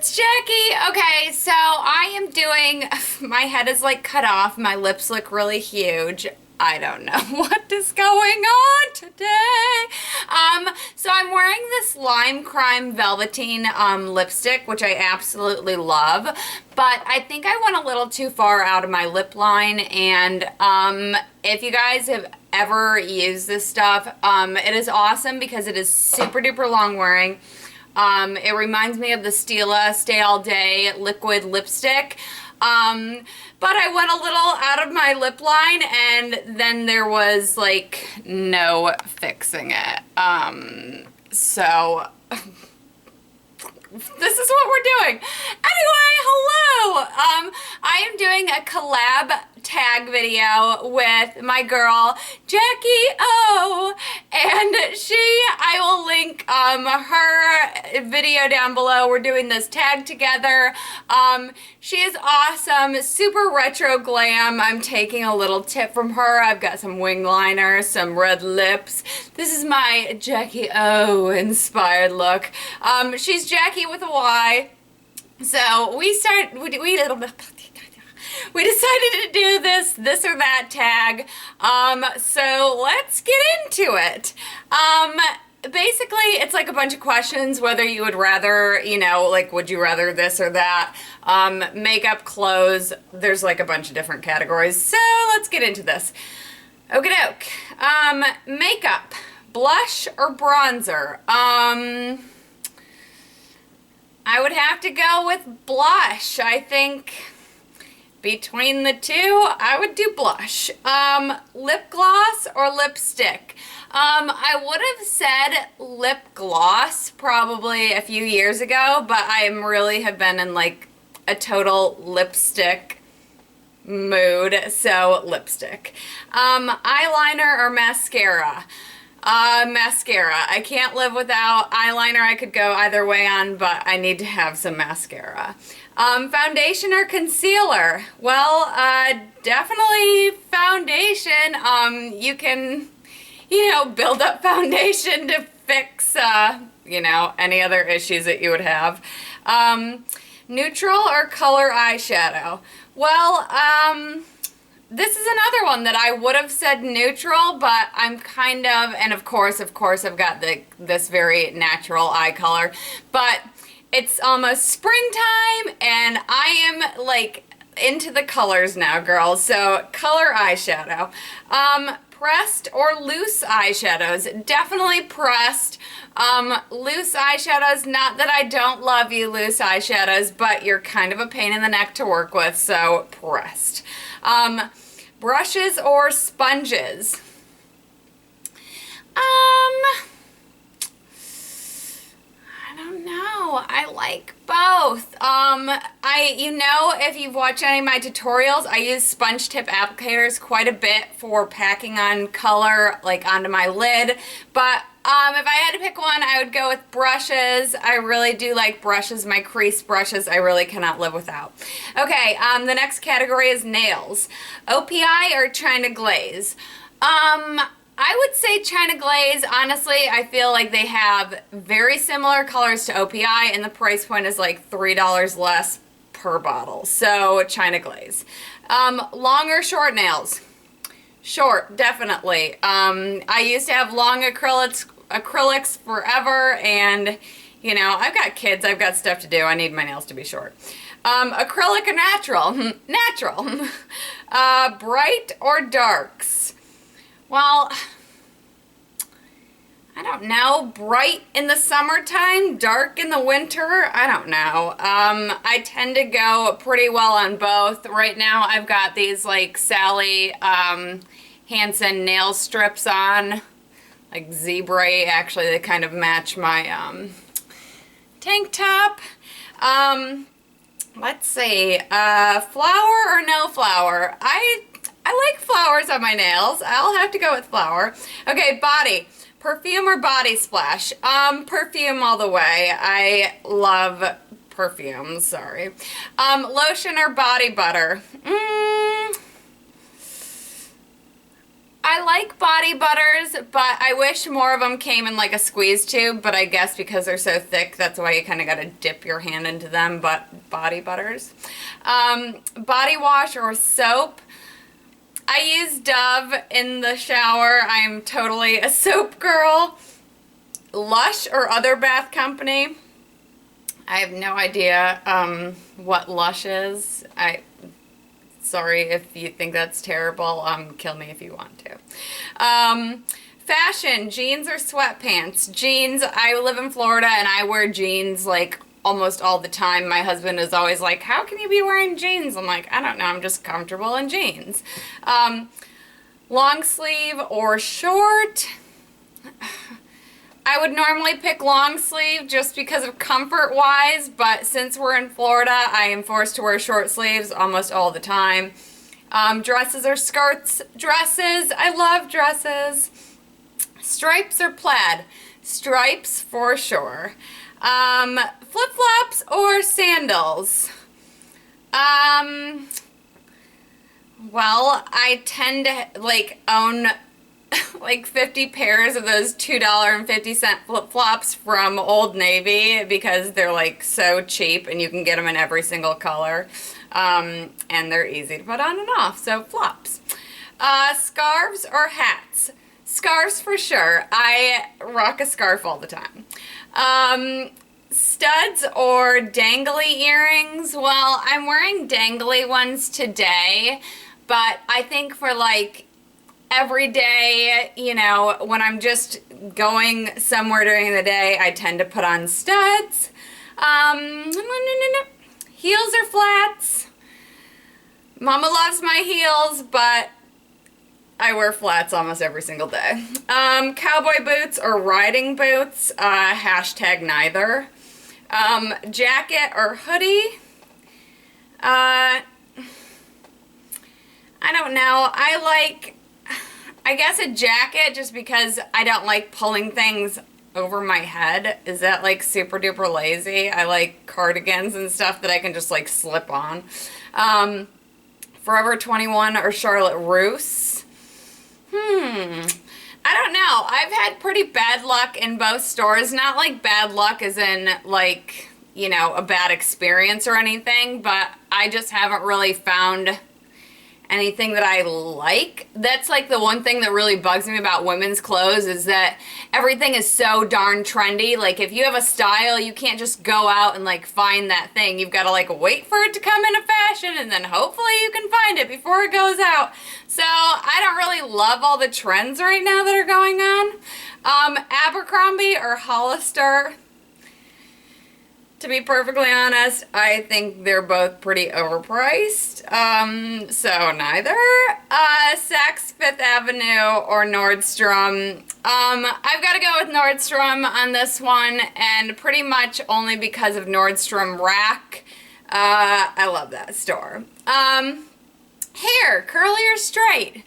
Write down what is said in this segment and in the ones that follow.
it's Jackie. Okay, so I am doing, my head is like cut off. My lips look really huge. I don't know what is going on today. So I'm wearing this Lime Crime Velveteen lipstick, which I absolutely love, but I think I went a little too far out of my lip line, and if you guys have ever used this stuff, it is awesome because it is super duper long wearing. It reminds me of the Stila Stay All Day liquid lipstick. But I went a little out of my lip line, and then there was like no fixing it. So this is what we're doing. Anyway, hello! I am doing a collab tag video with my girl, JackyOhhh, and I will link her video down below. We're doing this tag together. She is awesome, super retro glam. I'm taking a little tip from her. I've got some wing liner, some red lips. This is my JackyOhhh inspired look. She's Jackie with a Y. So we decided to do this or that tag. So let's get into it. Basically, it's like a bunch of questions, whether you would rather, you know, like, would you rather this or that? Makeup, clothes, there's like a bunch of different categories. So let's get into this. Okie doke. Makeup, blush or bronzer? I would have to go with blush. I think between the two, I would do blush. Lip gloss or lipstick? I would have said lip gloss probably a few years ago, but I really have been in like a total lipstick mood, so lipstick. Eyeliner or mascara? Mascara. I can't live without eyeliner. I could go either way on, but I need to have some mascara. Foundation or concealer? Well, definitely foundation. You can, you know, build up foundation to fix, you know, any other issues that you would have. Neutral or color eyeshadow? Well, this is another one that I would have said neutral, but I'm kind of, and of course, I've got this very natural eye color, but it's almost springtime, and I am like into the colors now, girls. So color eyeshadow. Pressed or loose eyeshadows? Definitely pressed. Loose eyeshadows, not that I don't love you loose eyeshadows, but you're kind of a pain in the neck to work with, so pressed. Brushes or sponges? I don't know. I like both. You know, if you've watched any of my tutorials, I use sponge tip applicators quite a bit for packing on color, like onto my lid. But if I had to pick one, I would go with brushes. I really do like brushes. My crease brushes, I really cannot live without. Okay, the next category is nails. OPI or China Glaze? I would say China Glaze. Honestly, I feel like they have very similar colors to OPI, and the price point is like $3 less per bottle. So China Glaze. Long or short nails? Short, definitely. I used to have long acrylics forever, and you know, I've got kids, I've got stuff to do. I need my nails to be short. Acrylic or natural? Natural. Bright or darks? Well, I don't know. Bright in the summertime, dark in the winter? I don't know. I tend to go pretty well on both. Right now I've got these like Sally Hansen nail strips on, like zebra. Actually, they kind of match my tank top. Let's see. Flower or no flower? I like flowers on my nails. I'll have to go with flower. Okay, body. Perfume or body splash? Perfume all the way. I love perfume, sorry. Lotion or body butter? I like body butters, but I wish more of them came in like a squeeze tube, but I guess because they're so thick, that's why you kind of got to dip your hand into them, but body butters. Body wash or soap. I use Dove in the shower. I'm totally a soap girl. Lush or other bath company. I have no idea what Lush is. Sorry if you think that's terrible. Kill me if you want to. Fashion, jeans or sweatpants? Jeans. I live in Florida and I wear jeans like almost all the time. My husband is always like, how can you be wearing jeans? I'm like, I don't know. I'm just comfortable in jeans. Long sleeve or short? I would normally pick long sleeve just because of comfort wise, but since we're in Florida, I am forced to wear short sleeves almost all the time. Dresses or skirts? Dresses. I love dresses. Stripes or plaid? Stripes for sure. Flip-flops or sandals? Well, I tend to like own like 50 pairs of those $2.50 flip-flops from Old Navy because they're like so cheap and you can get them in every single color. And they're easy to put on and off, so flops. Scarves or hats? Scarves for sure. I rock a scarf all the time. Studs or dangly earrings? Well, I'm wearing dangly ones today, but I think for like every day, you know, when I'm just going somewhere during the day, I tend to put on studs. Heels or flats? Mama loves my heels, but I wear flats almost every single day. Cowboy boots or riding boots? Hashtag neither. Jacket or hoodie? I don't know. I guess a jacket just because I don't like pulling things over my head. Is that like super duper lazy? I like cardigans and stuff that I can just like slip on. Forever 21 or Charlotte Russe? I don't know. I've had pretty bad luck in both stores. Not like bad luck as in like, you know, a bad experience or anything, but I just haven't really found anything that I like. That's like the one thing that really bugs me about women's clothes is that everything is so darn trendy. Like if you have a style, you can't just go out and like find that thing. You've got to like wait for it to come into fashion and then hopefully you can find it before it goes out. So I don't really love all the trends right now that are going on. Abercrombie or Hollister? To be perfectly honest, I think they're both pretty overpriced, so neither. Saks Fifth Avenue or Nordstrom. I've got to go with Nordstrom on this one, and pretty much only because of Nordstrom Rack. I love that store. Hair, curly or straight?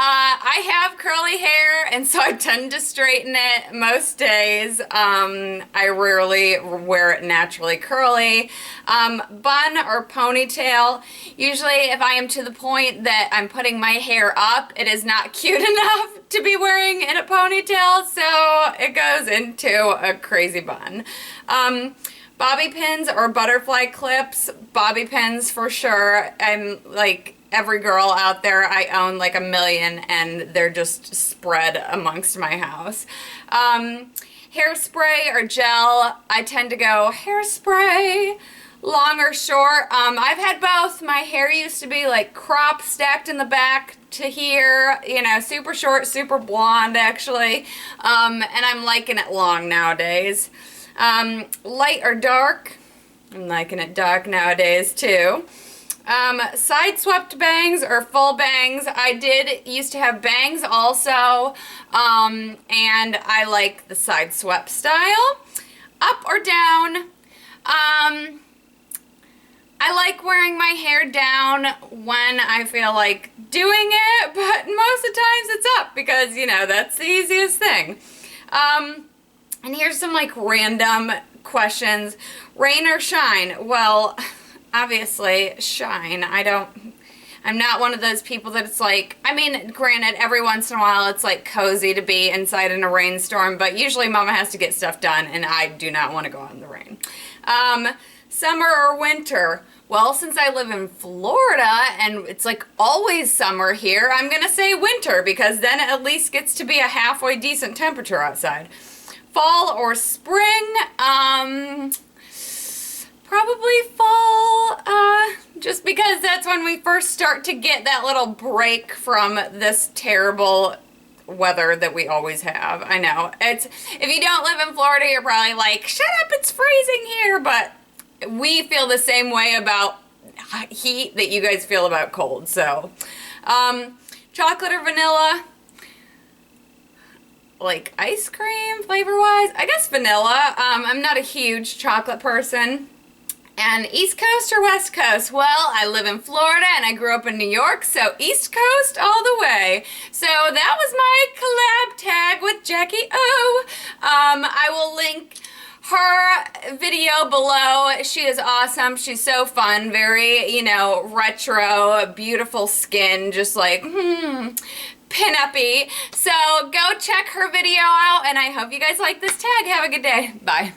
I have curly hair, and so I tend to straighten it most days. I rarely wear it naturally curly. Bun or ponytail? Usually if I am to the point that I'm putting my hair up, it is not cute enough to be wearing in a ponytail, so it goes into a crazy bun. Bobby pins or butterfly clips? Bobby pins for sure. I'm like every girl out there. I own like a million and they're just spread amongst my house. Hairspray or gel? I tend to go hairspray. Long or short? I've had both. My hair used to be like crop stacked in the back to here, you know, super short, super blonde actually, and I'm liking it long nowadays. Light or dark? I'm liking it dark nowadays too. Side swept bangs or full bangs? I used to have bangs also, and I like the side swept style. Up or down? I like wearing my hair down when I feel like doing it, but most of the times it's up because, you know, that's the easiest thing. And here's some like random questions. Rain or shine? Well, obviously shine. I'm I'm not one of those people that it's like, I mean, granted, every once in a while it's like cozy to be inside in a rainstorm, but usually Mama has to get stuff done and I do not want to go out in the rain. Summer or winter? Well, since I live in Florida and it's like always summer here, I'm gonna say winter because then it at least gets to be a halfway decent temperature outside. Fall or spring? Probably fall, just because that's when we first start to get that little break from this terrible weather that we always have. I know, if you don't live in Florida, you're probably like, shut up, it's freezing here, but we feel the same way about heat that you guys feel about cold. So, chocolate or vanilla? Like ice cream flavor-wise? I guess vanilla. I'm not a huge chocolate person. And East Coast or West Coast? Well, I live in Florida and I grew up in New York, so East Coast all the way. So that was my collab tag with JackyOhhh. I will link her video below. She is awesome. She's so fun. Very, you know, retro, beautiful skin, just like, pin-uppy. So go check her video out and I hope you guys like this tag. Have a good day. Bye.